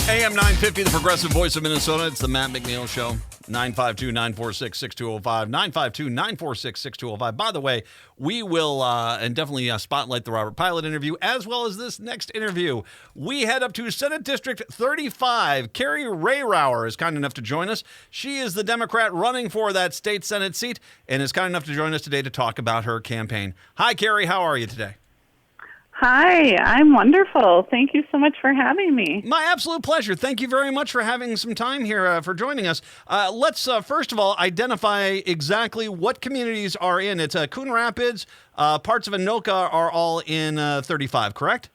AM 950, the progressive voice of Minnesota. It's the Matt McNeil Show. 952-946-6205. 952-946-6205. By the way, we will and definitely spotlight the Robert Pilot interview as well as this next interview. We head up to Senate District 35. Kari Rehrauer is kind enough to join us. She is the Democrat running for that state Senate seat and is kind enough to join us today to talk about her campaign. Hi, Kari. How are you today? Hi, I'm wonderful. Thank you so much for having me. My absolute pleasure. Thank you very much for having some time here for joining us. Let's, first of all, identify exactly what communities are in. It's Coon Rapids, parts of Anoka are all in 35, correct?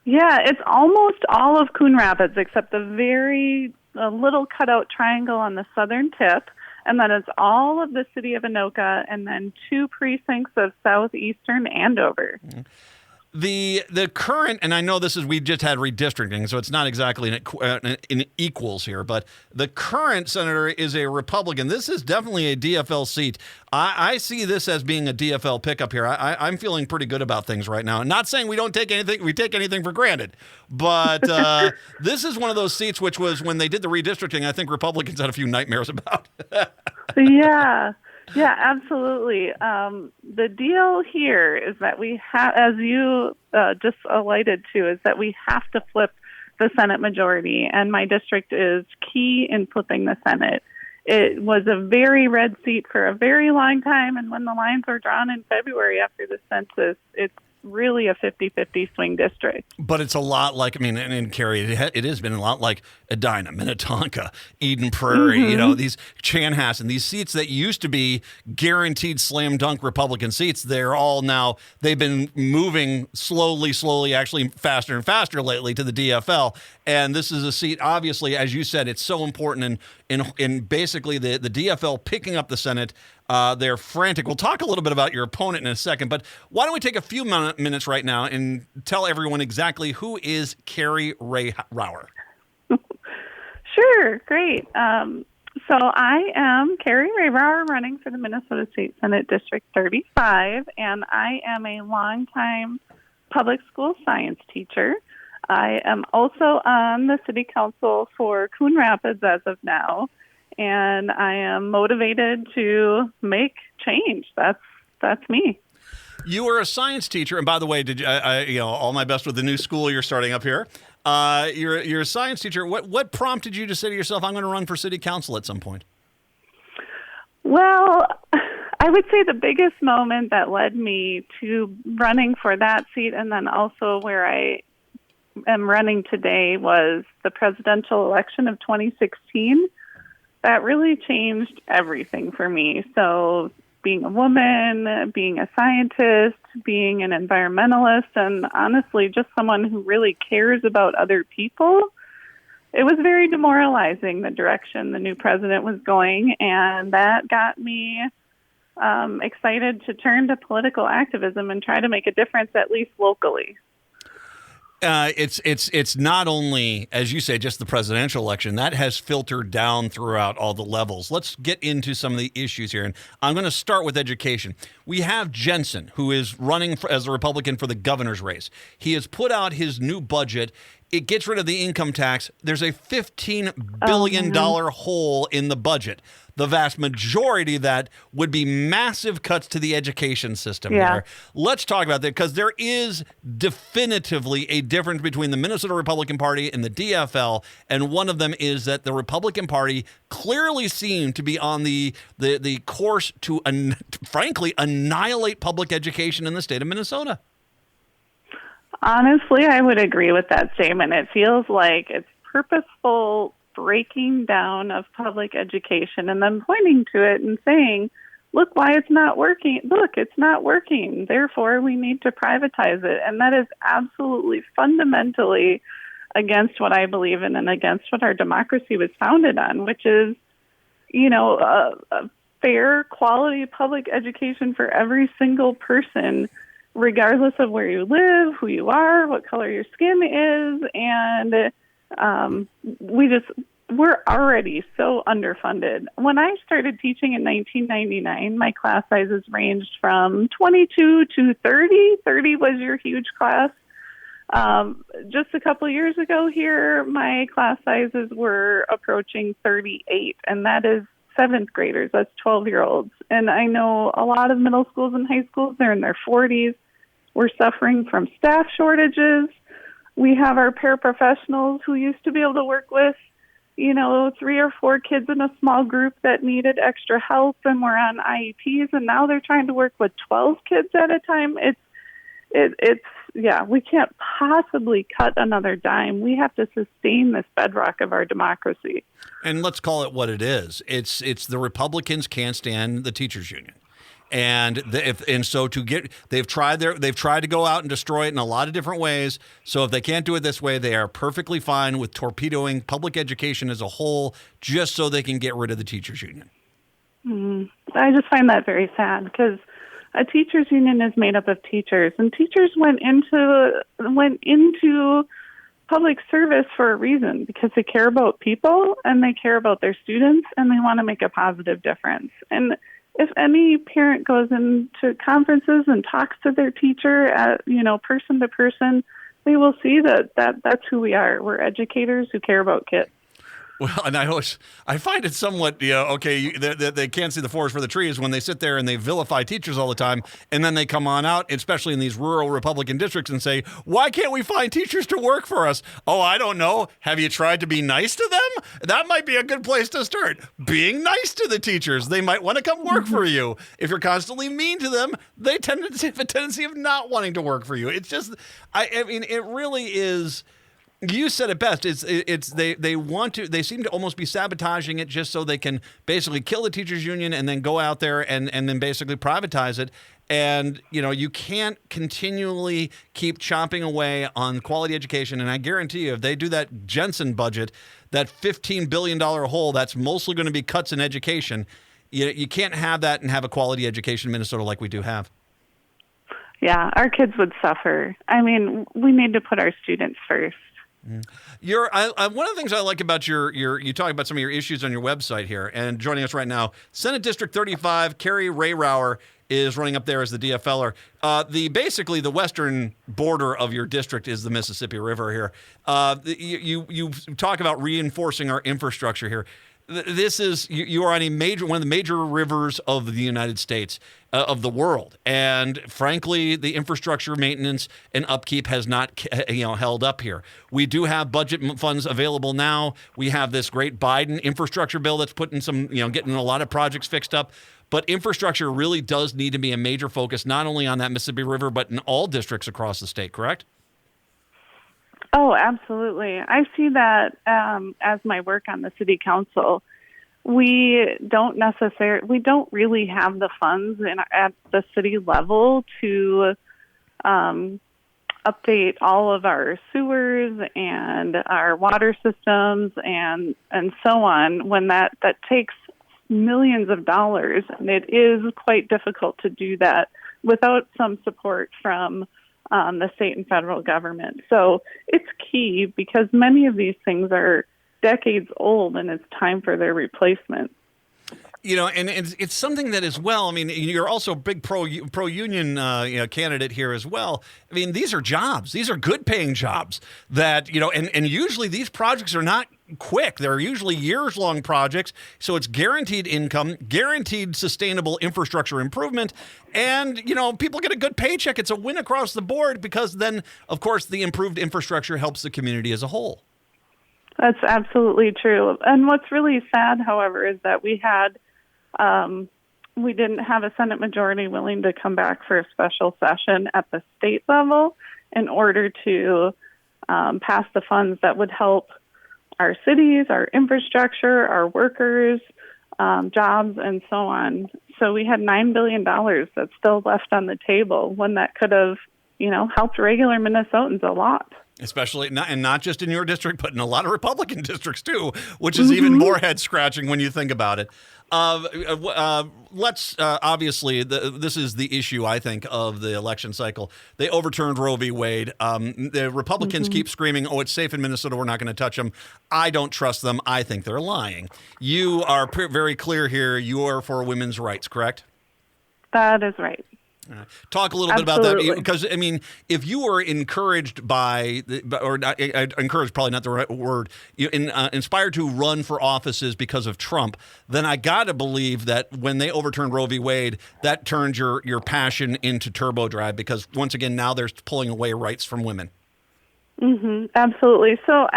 Yeah, it's almost all of Coon Rapids except the very little cutout triangle on the southern tip. And then it's all of the city of Anoka and then 2 precincts of southeastern Andover. Mm-hmm. The current, and I know this is, we just had redistricting, so it's not exactly in equals here, but the current senator is a Republican. This is definitely a DFL seat. I see this as being a DFL pickup here. I'm feeling pretty good about things right now. Not saying we take anything for granted, but this is one of those seats which was, when they did the redistricting, I think Republicans had a few nightmares about. Yeah, absolutely. The deal here is that we have, as you just alighted to, is that we have to flip the Senate majority, and my district is key in flipping the Senate. It was a very red seat for a very long time, and when the lines were drawn in February after the census, it's really a 50-50 swing district. But it's a lot like, I mean, and Kari, it has been a lot like Edina, Minnetonka, Eden Prairie, Mm-hmm. these Chanhassen, these seats that used to be guaranteed slam dunk Republican seats, they're all now, they've been moving slowly, actually faster and faster lately to the DFL. And this is a seat, obviously, as you said, it's so important in basically the DFL picking up the Senate. They're frantic. We'll talk a little bit about your opponent in a second, but why don't we take a few minutes right now and tell everyone exactly who is Kari Rehrauer? Sure, great. So I am Kari Rehrauer, running for the Minnesota State Senate District 35, and I am a longtime public school science teacher. I am also on the city council for Coon Rapids as of now, and I am motivated to make change. That's me. You were a science teacher, and by the way, did you, all my best with the new school you're starting up here. You're a science teacher. What prompted you to say to yourself, I'm going to run for city council at some point? Well, I would say the biggest moment that led me to running for that seat, and then also where I am running today, was the presidential election of 2016. That really changed everything for me. So being a woman, being a scientist, being an environmentalist, and honestly just someone who really cares about other people, it was very demoralizing, the direction the new president was going, and that got me excited to turn to political activism and try to make a difference, at least locally. It's not only, as you say, just the presidential election. That has filtered down throughout all the levels. Let's get into some of the issues here, and I'm going to start with education. We have Jensen, who is running as a Republican for the governor's race. He has put out his new budget. It gets rid of the income tax. There's a $15 billion hole in the budget. The vast majority of that would be massive cuts to the education system here. Let's talk about that, because there is definitively a difference between the Minnesota Republican Party and the DFL, and one of them is that the Republican Party clearly seemed to be on the course to, frankly, annihilate public education in the state of Minnesota. Honestly, I would agree with that statement. It feels like it's purposeful breaking down of public education and then pointing to it and saying, look why it's not working. Look, it's not working. Therefore, we need to privatize it. And that is absolutely fundamentally against what I believe in and against what our democracy was founded on, which is, a fair, quality public education for every single person, regardless of where you live, who you are, what color your skin is, and we're already so underfunded. When I started teaching in 1999, my class sizes ranged from 22 to 30. 30 was your huge class. Just a couple of years ago here, my class sizes were approaching 38, and that is seventh graders. That's 12-year-olds. And I know a lot of middle schools and high schools, they're in their 40s. We're suffering from staff shortages. We have our paraprofessionals who used to be able to work with, 3 or 4 kids in a small group that needed extra help and were on IEPs, and now they're trying to work with 12 kids at a time. We can't possibly cut another dime. We have to sustain this bedrock of our democracy. And let's call it what it is. It's the Republicans can't stand the teachers union. And they've tried to go out and destroy it in a lot of different ways. So if they can't do it this way, they are perfectly fine with torpedoing public education as a whole, just so they can get rid of the teachers union. I just find that very sad, because a teachers union is made up of teachers, and teachers went into public service for a reason, because they care about people and they care about their students and they want to make a positive difference. And if any parent goes into conferences and talks to their teacher at, person to person, they will see that's who we are. We're educators who care about kids. Well, and I find it somewhat, they can't see the forest for the trees when they sit there and they vilify teachers all the time, and then they come on out, especially in these rural Republican districts, and say, why can't we find teachers to work for us? Oh, I don't know. Have you tried to be nice to them? That might be a good place to start. Being nice to the teachers. They might want to come work for you. If you're constantly mean to them, they tend to have a tendency of not wanting to work for you. It's just, it really is. You said it best. They seem to almost be sabotaging it just so they can basically kill the teachers union and then go out there and then basically privatize it. And, you can't continually keep chomping away on quality education. And I guarantee you, if they do that Jensen budget, that $15 billion hole, that's mostly going to be cuts in education. You can't have that and have a quality education in Minnesota like we do have. Yeah, our kids would suffer. I mean, we need to put our students first. One of the things I like about you talk about some of your issues on your website here, and joining us right now, Senate District 35, Kari Rehrauer is running up there as the DFLer. Basically the western border of your district is the Mississippi River here. You talk about reinforcing our infrastructure here. This is you are on one of the major rivers of the United States, of the world, and frankly, the infrastructure maintenance and upkeep has not held up here. We do have budget funds available now. We have this great Biden infrastructure bill that's putting some getting a lot of projects fixed up. But infrastructure really does need to be a major focus, not only on that Mississippi River, but in all districts across the state. Correct? Oh, absolutely. I see that as my work on the city council. We don't really have the funds at the city level to update all of our sewers and our water systems and so on, when that takes millions of dollars, and it is quite difficult to do that without some support from the state and federal government. So it's key, because many of these things are decades old and it's time for their replacement. And it's something that as well, I mean, you're also a big pro-union candidate here as well. I mean, these are jobs. These are good-paying jobs that, and usually these projects are not quick. They're usually years-long projects, so it's guaranteed income, guaranteed sustainable infrastructure improvement, and, people get a good paycheck. It's a win across the board, because then, of course, the improved infrastructure helps the community as a whole. That's absolutely true. And what's really sad, however, is that we didn't have a Senate majority willing to come back for a special session at the state level in order to pass the funds that would help our cities, our infrastructure, our workers, jobs, and so on. So we had $9 billion that's still left on the table, when that could have, helped regular Minnesotans a lot. Especially, not just in your district, but in a lot of Republican districts too, which is even more head-scratching when you think about it. Obviously, this is the issue, I think, of the election cycle. They overturned Roe v. Wade. The Republicans keep screaming, oh, it's safe in Minnesota, we're not going to touch them. I don't trust them. I think they're lying. You are very clear here. You are for women's rights, correct? That is right. Talk a little bit about that, Absolutely. because I mean, if you were encouraged by, or not, encouraged, probably not the right word, inspired to run for offices because of Trump, then I got to believe that when they overturned Roe v. Wade, that turned your passion into turbo drive, because once again, now they're pulling away rights from women. Mm-hmm, absolutely. So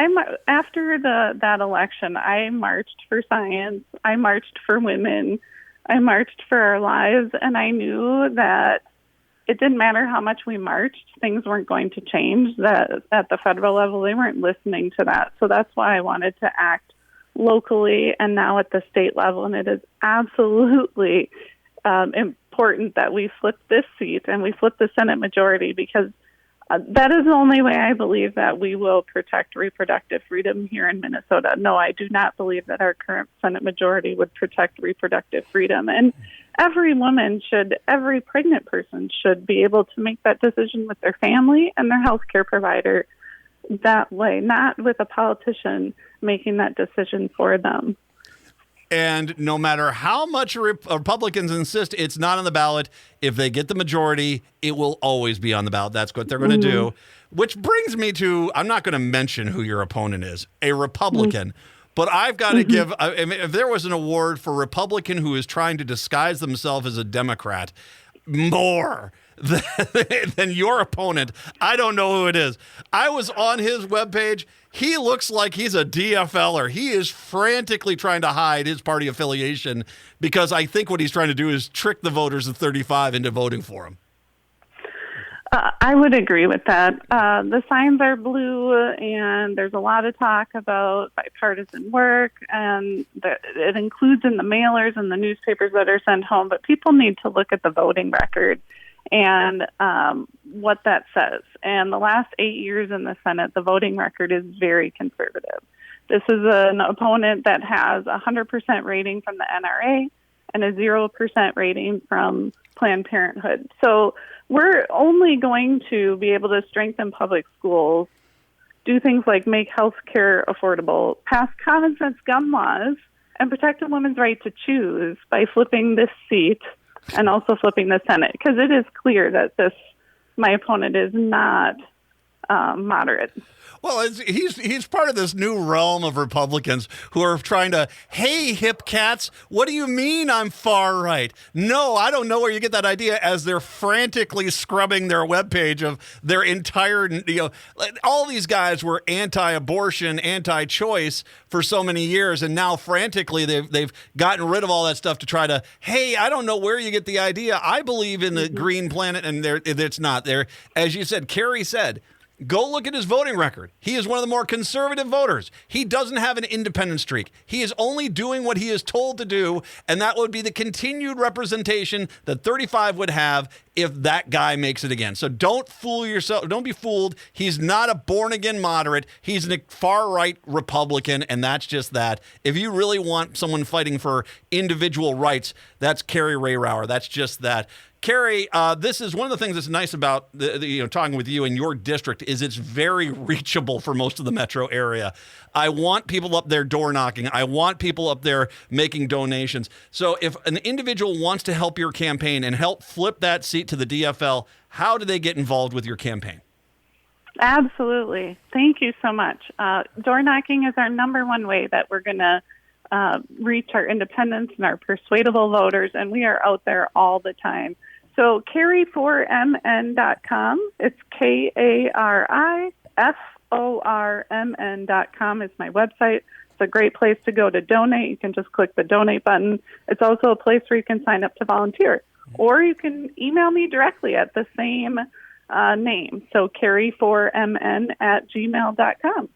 after that election, I marched for science. I marched for women. I marched for our lives, and I knew that it didn't matter how much we marched, things weren't going to change. That at the federal level, they weren't listening to that. So that's why I wanted to act locally and now at the state level. And it is absolutely important that we flip this seat and we flip the Senate majority, because that is the only way I believe that we will protect reproductive freedom here in Minnesota. No, I do not believe that our current Senate majority would protect reproductive freedom. And every pregnant person should be able to make that decision with their family and their health care provider that way, not with a politician making that decision for them. And no matter how much Republicans insist it's not on the ballot, if they get the majority, it will always be on the ballot. That's what they're going to do. Which brings me to, I'm not going to mention who your opponent is, a Republican. But I've got to give, if there was an award for Republican who is trying to disguise themselves as a Democrat more than your opponent, I don't know who it is. I was on his webpage. He looks like he's a DFLer. He is frantically trying to hide his party affiliation, because I think what he's trying to do is trick the voters of 35 into voting for him. I would agree with that. The signs are blue, and there's a lot of talk about bipartisan work, and it includes in the mailers and the newspapers that are sent home. But people need to look at the voting record and what that says. And the last 8 years in the Senate, the voting record is very conservative. This is an opponent that has a 100% rating from the NRA and a 0% rating from Planned Parenthood. So we're only going to be able to strengthen public schools, do things like make health care affordable, pass common sense gun laws, and protect a woman's right to choose by flipping this seat and also flipping the Senate, because it is clear that my opponent is not moderate. Well, he's part of this new realm of Republicans who are trying to, hey, hip cats, what do you mean I'm far right? No, I don't know where you get that idea, as they're frantically scrubbing their webpage of their entire, all these guys were anti-abortion, anti-choice for so many years, and now frantically they've gotten rid of all that stuff to try to, hey, I don't know where you get the idea. I believe in the green planet, and it's not there. As you said, Kari said, go look at his voting record. He is one of the more conservative voters. He doesn't have an independent streak. He is only doing what he is told to do, and that would be the continued representation that 35 would have if that guy makes it again. So don't fool yourself. Don't be fooled. He's not a born-again moderate. He's a far-right Republican, and that's just that. If you really want someone fighting for individual rights, that's Kari Rehrauer. That's just that. Kari, this is one of the things that's nice about talking with you in your district is it's very reachable for most of the metro area. I want people up there door knocking. I want people up there making donations. So if an individual wants to help your campaign and help flip that seat to the DFL, how do they get involved with your campaign? Absolutely. Thank you so much. Door knocking is our number one way that we're going to reach our independents and our persuadable voters, and we are out there all the time. So Kari4mn.com. It's KariForMN.com is my website. It's a great place to go to donate. You can just click the donate button. It's also a place where you can sign up to volunteer. Or you can email me directly at the same name. So Kari4mn@gmail.com.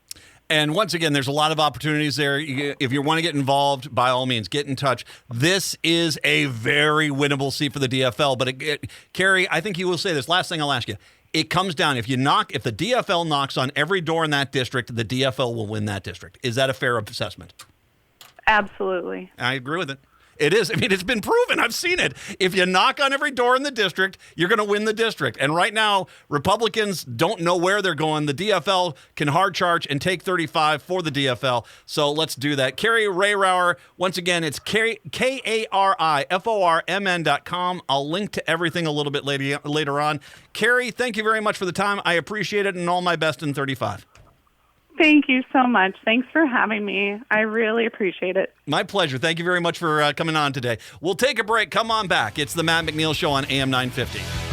And once again, there's a lot of opportunities there. If you want to get involved, by all means, get in touch. This is a very winnable seat for the DFL. But Kari, I think you will say this. Last thing I'll ask you. It comes down, if the DFL knocks on every door in that district, the DFL will win that district. Is that a fair assessment? Absolutely. I agree with it. It is. I mean, it's been proven. I've seen it. If you knock on every door in the district, you're going to win the district. And right now, Republicans don't know where they're going. The DFL can hard charge and take 35 for the DFL. So let's do that. Kari Rehrauer, once again, it's KariFormN.com. I'll link to everything a little bit later on. Kari, thank you very much for the time. I appreciate it, and all my best in 35. Thank you so much. Thanks for having me. I really appreciate it. My pleasure. Thank you very much for coming on today. We'll take a break. Come on back. It's the Matt McNeil Show on AM 950.